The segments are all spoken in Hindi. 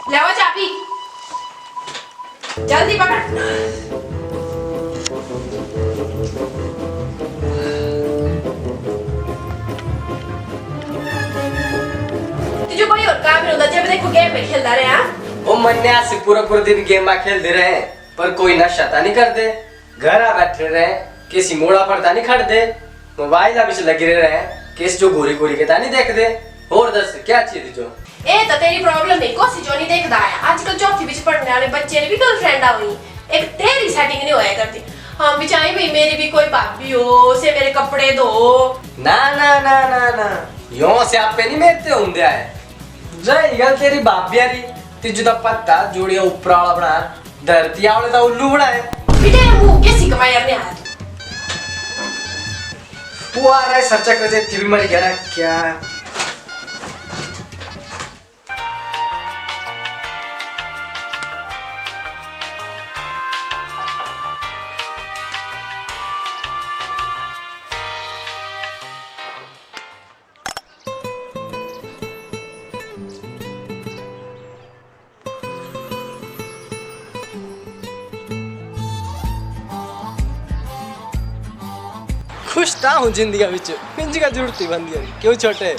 ले आओ चाबी, जल्दी पकड़। तुझे कोई और काम नहीं होता जब देखो गेम में खेलता रहे। हाँ ओ मन्या से पूरा पूरा दिन गेम में खेलते रहे, पर कोई नशा ता नहीं करते, घर आ बैठे रहे, किसी मोड़ा पर ता नहीं खड़ते, मोबाइल अभी से लगे रहे, किस जो गोरी गोरी के ता नहीं देखते। और दस क्या चाहिए जो ए तो तेरी प्रॉब्लम नहीं, कोसी जो नहीं देखदा है। आजकल चौथी बीच पढ़ने वाले बच्चे ने भी गर्लफ्रेंड आ हुई, एक तेरी सेटिंग नहीं होया करती। हम भी चाहे भाई मेरी भी कोई भाभी हो से मेरे कपड़े धो। ना ना ना ना ना यो से आप पे नहीं मेरते होंगे आए जय गल तेरी भाभियारी तिजु दा पत्ता जोड़िया ऊपर वाला बना धरती आवले दा उल्लू बनाए बेटे मुंह कैसी कमाई करने आया तू। वो आ रहा है सर्चा कर दे टीवी मर गया क्या। खुश था हूँ जिंदगी विच पिंज का जरूरत ही बंदी है क्यों छोटे।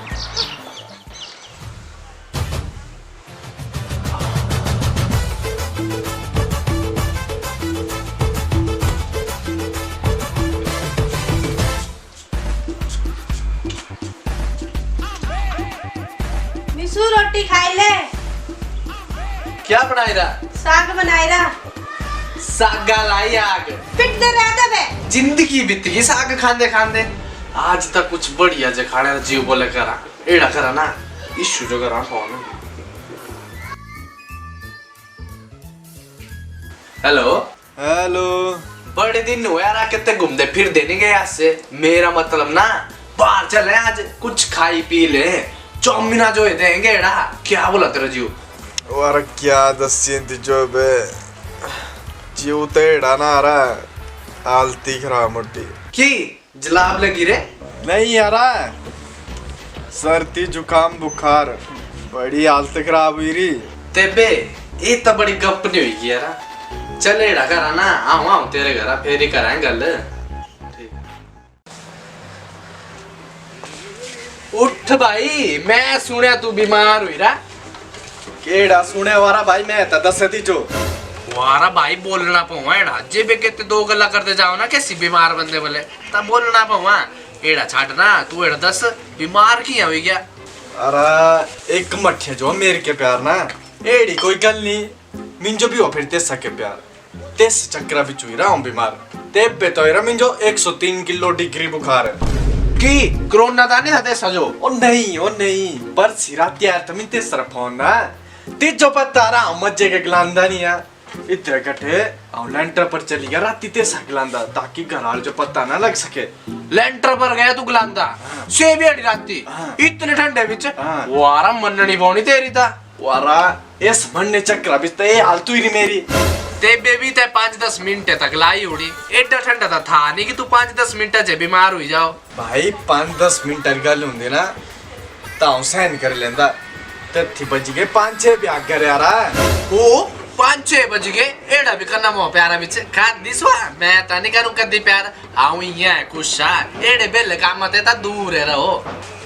निशु रोटी खाई ले। क्या बनाई रहा? साग बनाई रहा। सागा लाई आग पिट दे रहा था बे। जिंदगी बीत गई साग खांदे खांदे। आज तक कुछ बढ़िया जे खाने जीव बोले करा एड़ा करा ना इशू जो करा फोन। हेलो हेलो बड़े दिन हुए यार कितने घूमते फिर देने गए आज से। मेरा मतलब ना बाहर चले आज कुछ खाई पी ले चौमिना जो देंगे एड़ा क्या बोला तेरा जीव। और क्या दस्यंती जो बे जीव तेड़ा ना आ रहा आलती खराब मोटी की जलाब लगी रे। नहीं आ रहा सर्दी जुकाम बुखार बड़ी हालत खराब हुई रही। तेबे ये तो बड़ी गप नहीं हुई यार। चल एड़ा करा ना आऊं आऊं तेरे घर फिर ही कराएं गल। उठ भाई मैं सुनया तू बीमार हुई रहा। केड़ा सुने वारा भाई मैं तो दसती जो वारा भाई बोलना पवा एड़ा जे बे केते दो गल्ला करते जाओ ना कैसी बीमार बंदे बोले तब बोलना पवा एड़ा छाट ना तू एड़ा दस बीमार की हुई गया। अरे एक मठे जो मेरे के प्यार ना एड़ी कोई गल नहीं मिंजो भी हो फिर तेस सके प्यार तेस चक्रा भी चुई रहा हूं बीमार तेबे तो एरा मिंजो 103 किलो डिग्री बुखार है की कोरोना दा नहीं हदे सजो। ओ नहीं पर सिरा त्यार तमिन ते सर फोन ना ते जो पता रहा मज्जे के गलांदा नहीं है इतने कटे और लेंटर पर चली गया राती ते सकलांदा ताकि घराल जो पता ना लग सके। लेंटर पर गया तू गलांदा से भी अड़ी राती इतने ठंडे विच वारा मननी पौनी तेरी ता वारा इस मनने चक्रा बिच ते हाल तू ही मेरी तेबे भी ते 5-10 मिनट तक लाई उड़ी एडा ठंडा था नहीं कि तू 5-10 मिनट से बीमार हुई जाओ। भाई 5-10 मिनट गल होंदी ना ताऊ सहन कर लेंदा ते थी बज गए 5-6 ब्याह कर यारा ओ 5-6 बज गए एड़ा भी करना मो प्यारा बिच खाद दिसवा मैं ता नहीं करूं कदी प्यार आऊं ही है कुछा एड़े बेल काम मते ता दूर रहो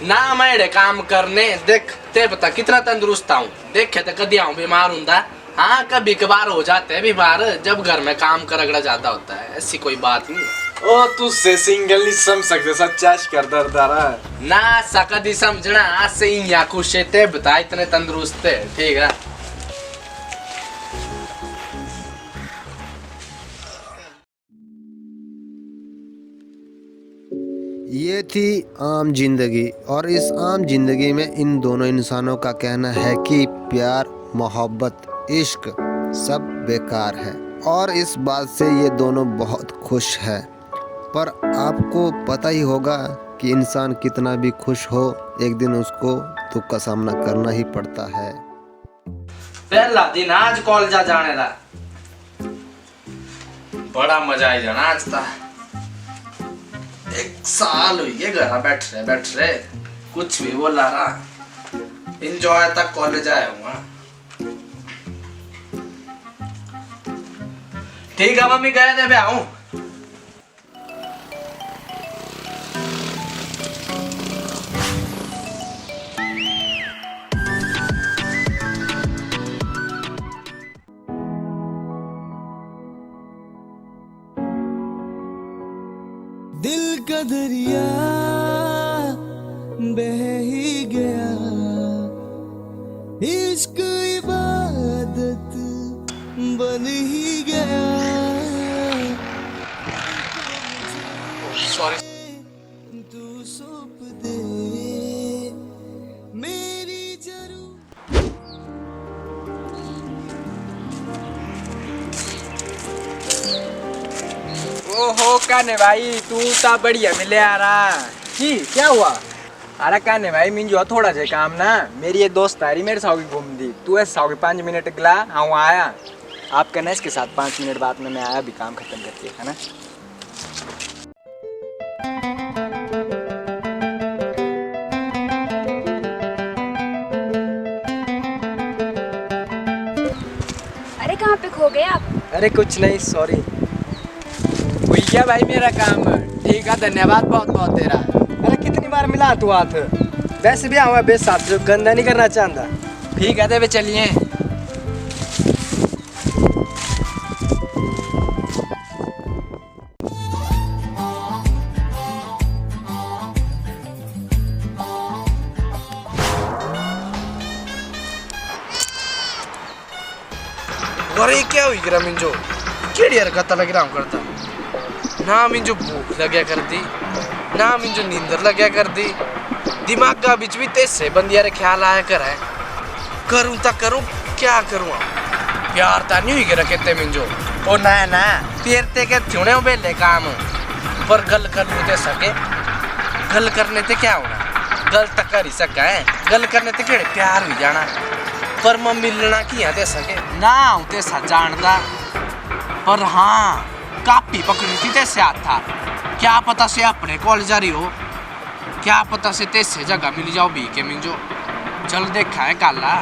ना मैं एड़े काम करने देख ते पता कितना तंदुरुस्त हूं देखे तो कदी आऊं बीमार हुंदा। हाँ कभी कभार हो जाते हैं बीमार जब घर में काम कर रगड़ा ज्यादा होता है ऐसी कोई बात नहीं। ओ तू से सिंगल नहीं समझ सकते सच्चाश कर दरदारा ना सकदी समझना आज से ही या खुश ते बता इतने तंदुरुस्त है ठीक है। ये थी आम जिंदगी और इस आम जिंदगी में इन दोनों इंसानों का कहना है कि प्यार मोहब्बत इश्क सब बेकार है और इस बात से ये दोनों बहुत खुश है। पर आपको पता ही होगा कि इंसान कितना भी खुश हो एक दिन उसको दुख का सामना करना ही पड़ता है। पहला दिन आज कॉलेज जाने ला बड़ा मजा आई जाना आज था। 1 साल हुई है घर बैठ रहे कुछ भी बोला रहा इंजॉय तक कॉलेज आया हूँ। ठीक है मम्मी गए थे मैं आऊं। दिल का दरिया बह ही गया, इश्क इबादत बन ही गया। सॉरी। तू सौंप दे मेरी जरूर। ओहो काने भाई तू ता बढ़िया मिले आ रहा जी क्या हुआ। अरे काने भाई मिंजो थोड़ा से काम ना मेरी ये दोस्त आ रही मेरे साथ घूम दी तू ऐसे साथ 5 मिनट गला हाँ आया आप कहना इसके साथ 5 मिनट बाद में मैं आया भी काम खत्म करके है ना। अरे कहाँ पे खो गए आप? अरे कुछ नहीं सॉरी। हुई क्या भाई मेरा काम ठीक है धन्यवाद बहुत बहुत तेरा। अरे कितनी बार मिला तू हाथ वैसे भी आऊँगा बेस साथ जो गंदा नहीं करना चाहता। ठीक है तो चलिए। अरे क्या हुई गिरा मिंजो केड़ी हरकत लग रहा हूँ करता ना मिंजो भूख लग्या कर दी ना मिंजो नींदर लग्या कर दी दिमाग का बीच भी तेज से बंदिया रे ख्याल आया कर है करूँ ता करूँ क्या करूँ प्यार ता नहीं हुई गिरा कहते मिंजो ओ ना तेरते के थुने बेले काम पर गल कर लूते सके गल करने ते क्या होना गल तक कर ही सका है गल करने ते केड़े प्यार हुई जाना पर मैं मिलना किया दे सके ना उते जानदा पर हाँ कापी पकड़ी थी तेसे हाथ था क्या पता से अपने कॉलेज जा रही हो क्या पता से तेसे जगह मिल जाओ भी के मिंजो चल देखा है काला।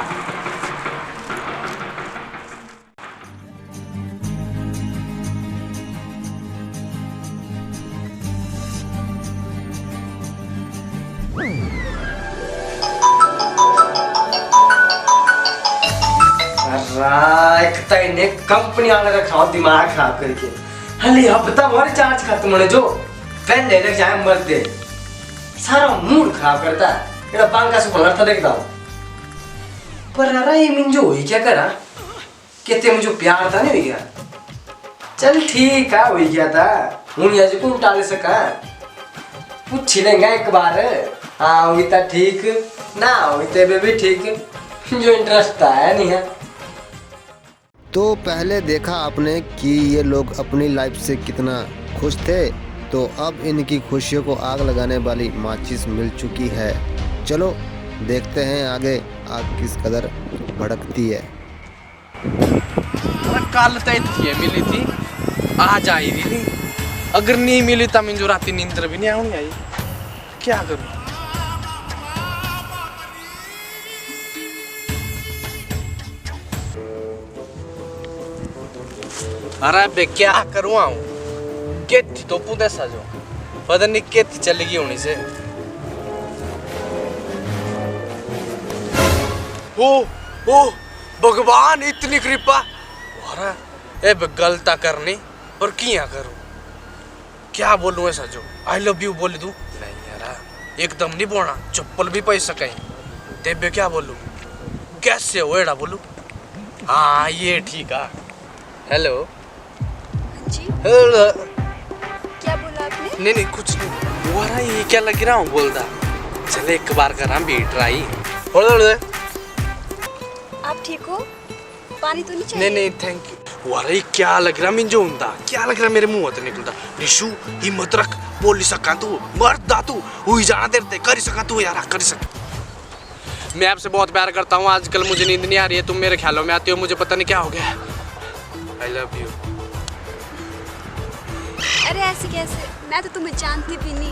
एक कंपनी वाले रखा दिमाग खराब करके हले अब तक हमारे चार्ज खत्म होने जो पहले लग जाए मर दे सारा मूड खराब करता है मेरा बांका से खोलना था देखता हूँ पर अरे ये मिंजो हुई क्या करा कहते मुझे प्यार था नहीं हुई गया चल ठीक है हुई गया था हूँ या जो कौन टाले सका पूछ लेंगे एक बार हाँ हुई था ठीक ना हुई तो भी ठीक जो इंटरेस्ट है नहीं है। तो पहले देखा आपने कि ये लोग अपनी लाइफ से कितना खुश थे, तो अब इनकी खुशियों को आग लगाने वाली माचिस मिल चुकी है। चलो देखते हैं आगे आग किस कदर भड़कती है। कल तक ये मिली थी आज आई थी अगर नहीं मिली तो मिंजो राती नींद भी नहीं आनी आई क्या करूं। अरे बे क्या करूँ केथी तो पुदे सजो पता नहीं केथी चलेगी होनी से ओ भगवान इतनी कृपा अरे ए गलता करनी पर किया करूँ क्या बोलूँ ऐसा जो आई लव यू बोली तू नहीं यार एकदम नहीं बोलना चप्पल भी पैसा कहीं तेबे क्या बोलूँ कैसे हो एड़ा बोलूँ हाँ ये ठीक है हेलो जी हेलो क्या बोला आपने? नहीं कुछ नहीं वो रहा ये क्या लग रहा हूँ बोलता चले एक बार करा बीट रही आप ठीक हो? पानी तो नहीं चाहिए? नहीं थैंक यू अरे क्या लग रहा मिंजो हुंदा क्या लग रहा मेरे मुंह से निकलता निशु हिम्मत रख बोल सका तू मर्द दा तू हुई जाना देर ते कर सका तू यार कर सका। मैं आपसे बहुत प्यार करता हूँ आजकल मुझे नींद नहीं आ रही है तुम मेरे ख्यालों में आती हो मुझे पता नहीं क्या हो गया आई लव यू। अरे ऐसे कैसे मैं तो तुम्हें जानती भी नहीं।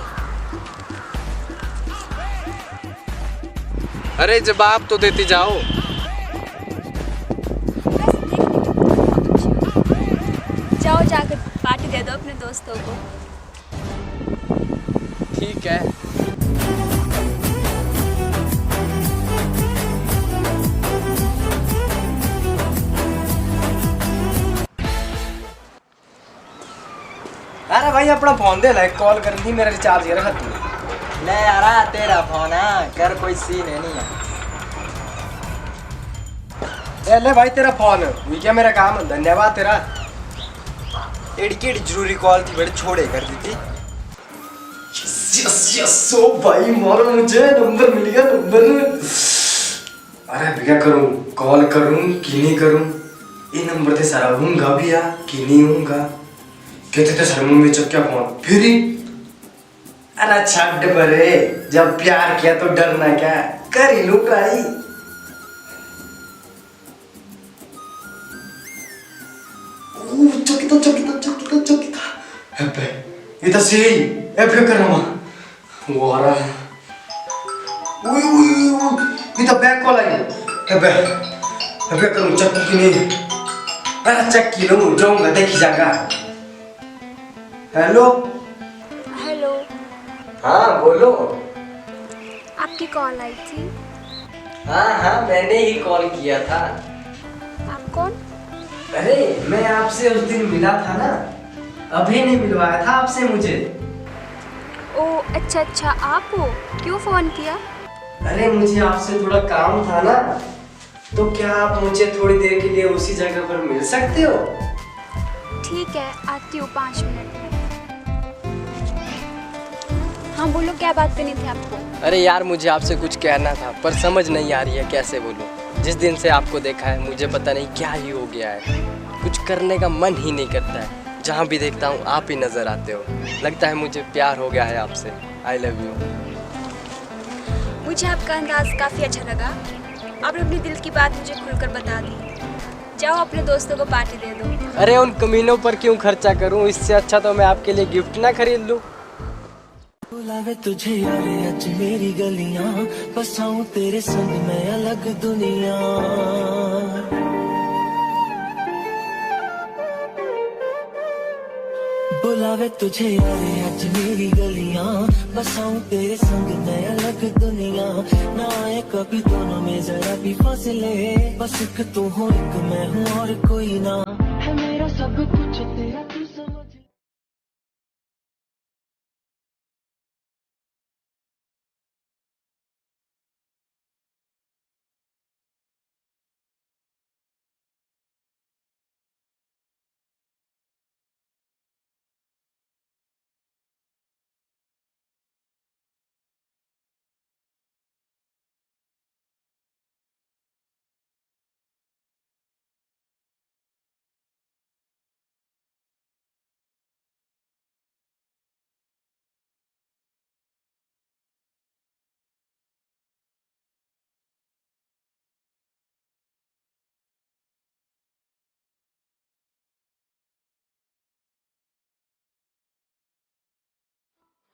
अरे जवाब तो देती जाओ। वैसे देखने में बहुत अच्छी हो। जाओ जाकर पार्टी दे दो अपने दोस्तों को। ठीक है। अरे भाई अपना फोन दे लाइक कॉल कर दी, मेरा रिचार्ज कर खत्म। ले यार तेरा फोन है, कर कोई सीन है नहीं है। ले भाई तेरा फोन ये क्या मेरा काम है, धन्यवाद तेरा। एडी केडी जरूरी कॉल थी, बड़े छोड़े कर दी थी। यस यस सो भाई मारो, मुझे नंबर मिल गया नंबर। अरे अब क्या करूं, कॉल करूं कि नहीं करूं? ये नंबर से सारा हूंगा भी या कि नहीं हूंगा? कहते थे सर मम्मी चक्या फोन फिर ही। अरे छड्ड बरे, जब प्यार किया तो डरना क्या, कर ही लू ट्राई। चकिता एबे ये तो सही एबे करना वो आ रहा है। उई उई ये तो बैक कॉल आई एबे करूं चक्की की नहीं। अरे चक्की लो जाऊंगा देखी जाएगा। हेलो हेलो, हाँ बोलो। आपकी कॉल आई थी। हाँ मैंने ही कॉल किया था। आप कौन? अरे मैं आपसे उस दिन मिला था ना, अभी नहीं मिलवाया था आपसे मुझे। ओ अच्छा आप हो, क्यों फ़ोन किया? अरे मुझे आपसे थोड़ा काम था ना, तो क्या आप मुझे थोड़ी देर के लिए उसी जगह पर मिल सकते हो? ठीक है, आती हूँ 5 मिनट में। हाँ बोलो, क्या बात करनी थी आपको? अरे यार मुझे आपसे कुछ कहना था, पर समझ नहीं आ रही है कैसे बोलूं। जिस दिन से आपको देखा है मुझे पता नहीं क्या ही हो गया है, कुछ करने का मन ही नहीं करता है। जहाँ भी देखता हूँ आप ही नज़र आते हो, लगता है मुझे प्यार हो गया है आपसे। I love you. मुझे आपका अंदाज काफ़ी अच्छा लगा। आपने अपने दिल की बात मुझे खुलकर बता दी। जाओ अपने दोस्तों को पार्टी दे दो। अरे उन कमीनों पर क्यों खर्चा करूँ, इससे अच्छा तो मैं आपके लिए गिफ्ट ना खरीद लूँ। बुलावे तुझे यारे अज मेरी गलियां, बसाऊं तेरे संग मैं अलग दुनिया। बुलावे तुझे यारे अज मेरी गलियां, बसाऊं तेरे संग मैं अलग दुनिया। ना आए कभी दोनों में जरा भी फासले, बस एक तू हो एक मैं हूँ और कोई ना है, मेरा सब कुछ तेरा तू समझ।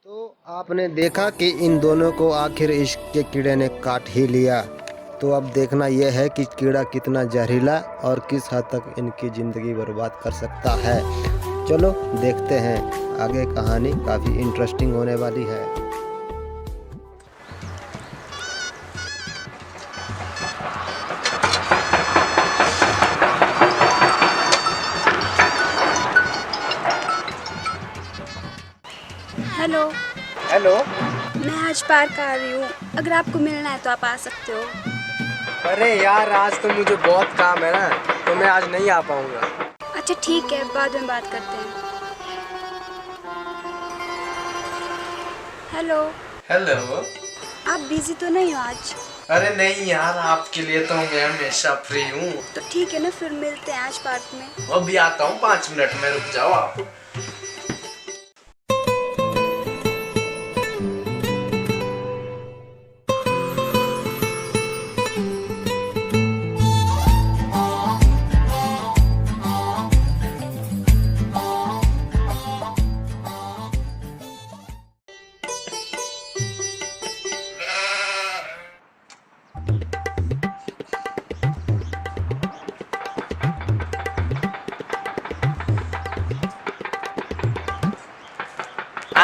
तो आपने देखा कि इन दोनों को आखिर इश्क के कीड़े ने काट ही लिया। तो अब देखना यह है कि कीड़ा कितना जहरीला और किस हद तक इनकी ज़िंदगी बर्बाद कर सकता है। चलो देखते हैं, आगे कहानी काफ़ी इंटरेस्टिंग होने वाली है। Hello, hello. मैं आज पार्क आ रही हूँ, अगर आपको मिलना है तो आप आ सकते हो। अरे यार आज तो मुझे बहुत काम है ना, तो मैं आज नहीं आ पाऊंगा। अच्छा ठीक है, बाद में बात करते हैं। हेलो। हेलो। आप बिजी तो नहीं हो आज? अरे नहीं यार, आपके लिए तो मैं हमेशा फ्री हूँ। तो ठीक है ना, फिर मिलते हैं आज पार्क में। अभी आता हूँ 5 मिनट में, रुक जाओ आप।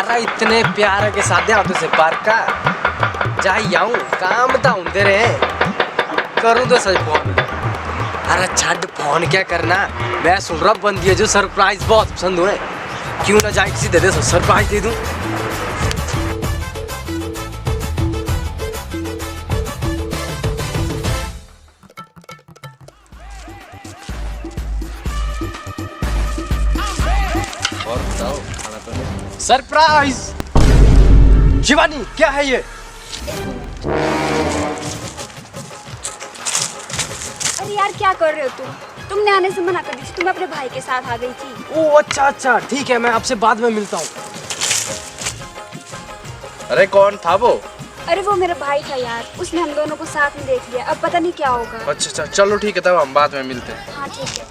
अरे इतने प्यार के साथ आओ तुझसे पार्क का जाई आऊं काम तो होते रहे करूं तो सच फोन। अरे छड़ फोन क्या करना, मैं सुन रहा बंदी है जो सरप्राइज बहुत पसंद हुए, क्यों ना जाए किसी दे दे सरप्राइज दे दूं। सरप्राइज शिवानी क्या है ये? अरे यार क्या कर रहे हो तुम? तुमने आने से मना कर दी थी, तुम अपने भाई के साथ आ गई थी। ओ अच्छा ठीक है, मैं आपसे बाद में मिलता हूँ। अरे कौन था वो? अरे वो मेरा भाई था यार, उसने हम दोनों को साथ में देख लिया, अब पता नहीं क्या होगा। अच्छा चलो ठीक है, तब हम बाद में मिलते हैं। हाँ ठीक है।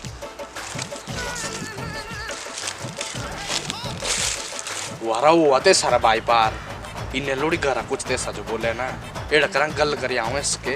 वारा वो आते सारा भाई पार इन्हें लोड़ी घरा कुछ तेसा जो बोले ना एड़ा करा गल कर आऊं इसके।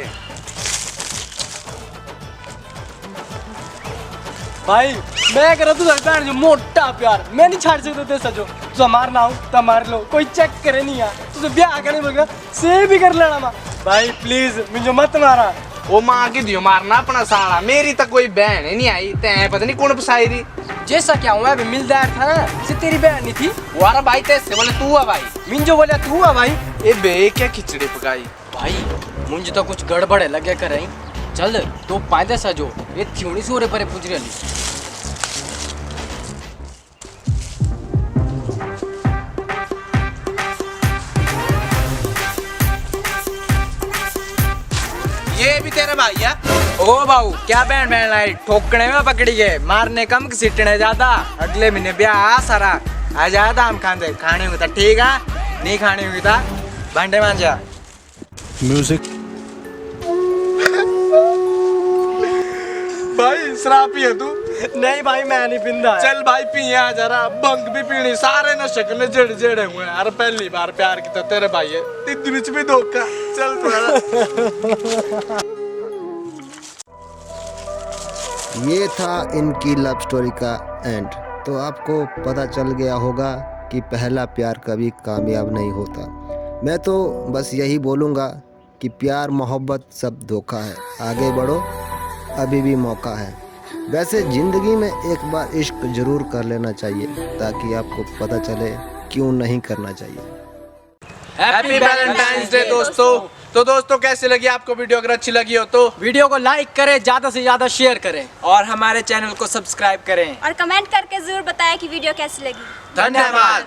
भाई मैं करा तू भैन जो मोटा प्यार मैं नहीं छाड़ सकता तेसा जो तू मारना हो तो मार लो, कोई चेक करे नहीं यार, तुझे ब्याह करने बोलेगा से भी कर लेना मां। भाई प्लीज मुझे मत मारा। ओ मां की दियो मारना अपना साला, मेरी तो कोई बहन ही नहीं आई, ते पता नहीं कौन फसाई दी। जैसा क्या हुआ अभी मिलदार था ना, से तेरी बहन नहीं थी। वारा भाई तेरे बोले तू है भाई, मिंजो बोले तू है भाई। ए बे क्या खिचड़ी पकाई भाई मुझे तो कुछ गड़बड़ है लगे कर रही, चल तो पायदे सजो ये थ्योड़ी सूरे परे पूछ रही। ये भी तेरा भाई है? ओ बाबू क्या बैंड बैंड लाई ठोकने में पकड़ी गए, मारने कम कि सीटने ज्यादा। अगले महीने ब्याह सारा आ जाया था, हम खाने खाने हुई था ठीक है, नहीं खाने हुई था भांडे मांझा। म्यूजिक भाई शराब पिए तू? नहीं भाई मैं नहीं पिंदा। चल भाई पिए आ जरा, बंक भी पीनी, सारे नशे करने जेड़े जेड़े हुए हैं। अरे पहली बार प्यार की तो तेरे भाई है, तीन बीच में धोखा। चल थोड़ा ये था इनकी लव स्टोरी का एंड। तो आपको पता चल गया होगा कि पहला प्यार कभी कामयाब नहीं होता। मैं तो बस यही बोलूँगा कि प्यार मोहब्बत सब धोखा है, आगे बढ़ो, अभी भी मौका है। वैसे ज़िंदगी में एक बार इश्क ज़रूर कर लेना चाहिए ताकि आपको पता चले क्यों नहीं करना चाहिए। हैप्पी वैलेंटाइंस डे दोस्तों। तो दोस्तों कैसी लगी आपको वीडियो? अगर अच्छी लगी हो तो वीडियो को लाइक करें, ज्यादा से ज्यादा शेयर करें और हमारे चैनल को सब्सक्राइब करें और कमेंट करके जरूर बताएं कि वीडियो कैसी लगी। धन्यवाद।